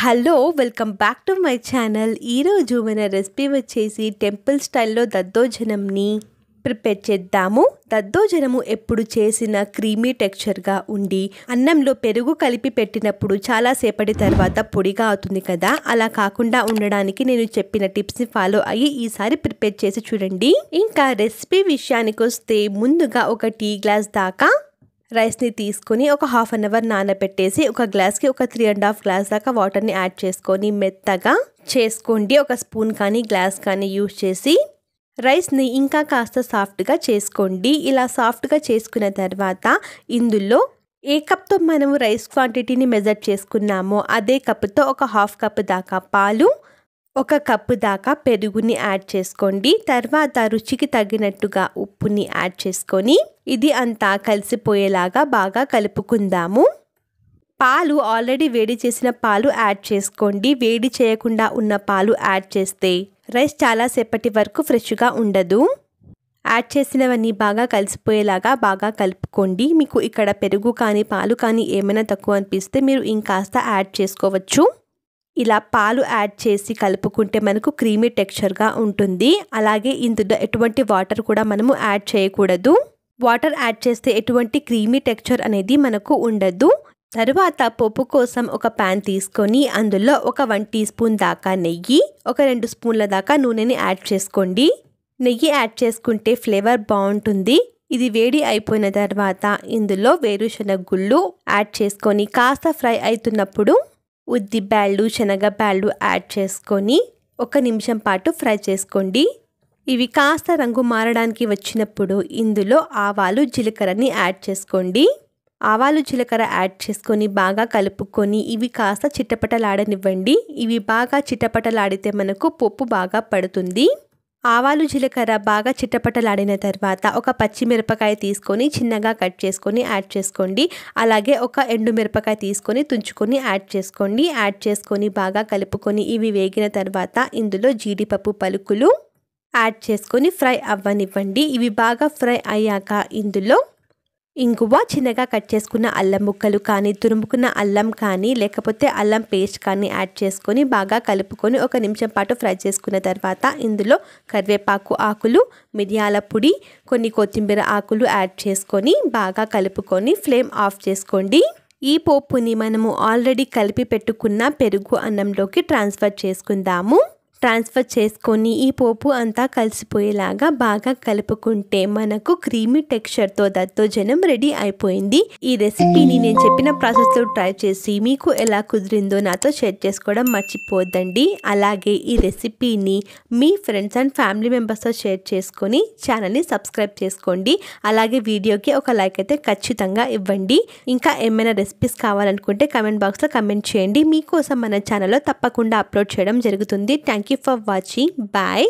Hello welcome back to my channel. ఈరోజు మన recipe వచ్చేసి టెంపుల్ స్టైల్లో దద్దోజనంని ప్రిపేర్ చేద్దాము. దద్దోజనము ఎప్పుడు చేసిన క్రీమీ టెక్స్చర్గా ఉండి అన్నంలో పెరుగు కలిపి పెట్టినప్పుడు చాలా సేపటి తర్వాత పొడిగా అవుతుంది కదా, అలా కాకుండా ఉండడానికి నేను చెప్పిన టిప్స్ని ఫాలో అయ్యి ఈసారి ప్రిపేర్ చేసి చూడండి. ఇంకా రెసిపీ విషయానికి వస్తే ముందుగా ఒక టీ గ్లాస్ దాకా రైస్ని తీసుకొని ఒక హాఫ్ అన్ అవర్ నానబెట్టేసి ఒక గ్లాస్కి ఒక 3.5 గ్లాస్ దాకా వాటర్ని యాడ్ చేసుకొని మెత్తగా చేసుకోండి. ఒక స్పూన్ కానీ గ్లాస్ కానీ యూజ్ చేసి రైస్ని ఇంకా కాస్త సాఫ్ట్గా చేసుకోండి. ఇలా సాఫ్ట్గా చేసుకున్న తర్వాత ఇందులో ఏ కప్తో మనము రైస్ క్వాంటిటీని మెజర్ చేసుకున్నామో అదే కప్పుతో ఒక హాఫ్ కప్ దాకా పాలు, ఒక కప్పు దాకా పెరుగుని యాడ్ చేసుకోండి. తర్వాత రుచికి తగినట్టుగా ఉప్పుని యాడ్ చేసుకొని ఇది అంతా కలిసిపోయేలాగా బాగా కలుపుకుందాము. పాలు ఆల్రెడీ వేడి చేసిన పాలు యాడ్ చేసుకోండి. వేడి చేయకుండా ఉన్న పాలు యాడ్ చేస్తే రైస్ చాలాసేపటి వరకు ఫ్రెష్గా ఉండదు. యాడ్ చేసినవన్నీ బాగా కలిసిపోయేలాగా బాగా కలుపుకోండి. మీకు ఇక్కడ పెరుగు కానీ పాలు కానీ ఏమైనా తక్కువ అనిపిస్తే మీరు ఇంకాస్త యాడ్ చేసుకోవచ్చు. ఇలా పాలు యాడ్ చేసి కలుపుకుంటే మనకు క్రీమీ టెక్స్చర్గా ఉంటుంది. అలాగే ఇందులో ఎటువంటి వాటర్ కూడా మనము యాడ్ చేయకూడదు. వాటర్ యాడ్ చేస్తే ఎటువంటి క్రీమీ టెక్స్చర్ అనేది మనకు ఉండదు. తరువాత పోపు కోసం ఒక ప్యాన్ తీసుకొని అందులో ఒక 1 టీ స్పూన్ దాకా నెయ్యి, ఒక 2 స్పూన్ల దాకా నూనెని యాడ్ చేసుకోండి. నెయ్యి యాడ్ చేసుకుంటే ఫ్లేవర్ బాగుంటుంది. ఇది వేడి అయిపోయిన తర్వాత ఇందులో వేరుశనగ గుళ్ళు యాడ్ చేసుకొని కాస్త ఫ్రై అవుతున్నప్పుడు ఉద్దిబ్యాళ్ళు, శనగబ్యాళ్ళు యాడ్ చేసుకొని 1 నిమిషం పాటు ఫ్రై చేసుకోండి. ఇవి కాస్త రంగు మారడానికి వచ్చినప్పుడు ఇందులో ఆవాలు, జీలకర్రని యాడ్ చేసుకోండి. ఆవాలు, జీలకర్ర యాడ్ చేసుకొని బాగా కలుపుకొని ఇవి కాస్త చిటపటలాడనివ్వండి. ఇవి బాగా చిటపటలాడితే మనకు పోపు బాగా పడుతుంది. ఆవాలు, జీలకర్ర బాగా చిటపటలాడిన తర్వాత ఒక పచ్చిమిరపకాయ తీసుకొని చిన్నగా కట్ చేసుకొని యాడ్ చేసుకోండి. అలాగే ఒక ఎండుమిరపకాయ తీసుకొని తుంచుకొని యాడ్ చేసుకోండి. యాడ్ చేసుకొని బాగా కలుపుకొని ఇవి వేగిన తర్వాత ఇందులో జీడిపప్పు పలుకులు యాడ్ చేసుకొని ఫ్రై అవ్వనివ్వండి. ఇవి బాగా ఫ్రై అయ్యాక ఇందులో ఇంగువ, చిన్నగా కట్ చేసుకున్న అల్లం ముక్కలు కానీ, తురుముకున్న అల్లం కానీ, లేకపోతే అల్లం పేస్ట్ కానీ యాడ్ చేసుకొని బాగా కలుపుకొని 1 నిమిషం పాటు ఫ్రై చేసుకున్న తర్వాత ఇందులో కరివేపాకు ఆకులు, మిరియాల పొడి, కొన్ని కొత్తిమీర ఆకులు యాడ్ చేసుకొని బాగా కలుపుకొని ఫ్లేమ్ ఆఫ్ చేసుకోండి. ఈ పోపుని మనము ఆల్రెడీ కలిపి పెట్టుకున్న పెరుగు అన్నంలోకి ట్రాన్స్ఫర్ చేసుకుందాము. ట్రాన్స్ఫర్ చేసుకొని ఈ పోపు అంతా కలిసిపోయేలాగా బాగా కలుపుకుంటే మనకు క్రీమీ టెక్స్చర్తో దద్దోజనం రెడీ అయిపోయింది. ఈ రెసిపీని నేను చెప్పిన ప్రాసెస్లో ట్రై చేసి మీకు ఎలా కుదిరిందో నాతో షేర్ చేసుకోవడం మర్చిపోద్దండి. అలాగే ఈ రెసిపీని మీ ఫ్రెండ్స్ అండ్ ఫ్యామిలీ మెంబర్స్తో షేర్ చేసుకొని ఛానల్ని సబ్స్క్రైబ్ చేసుకోండి. అలాగే వీడియోకి ఒక లైక్ అయితే ఖచ్చితంగా ఇవ్వండి. ఇంకా ఏమైనా రెసిపీస్ కావాలనుకుంటే కమెంట్ బాక్స్లో కమెంట్ చేయండి. మీకోసం మన ఛానల్లో తప్పకుండా అప్లోడ్ చేయడం జరుగుతుంది. Thank you for watching. Bye.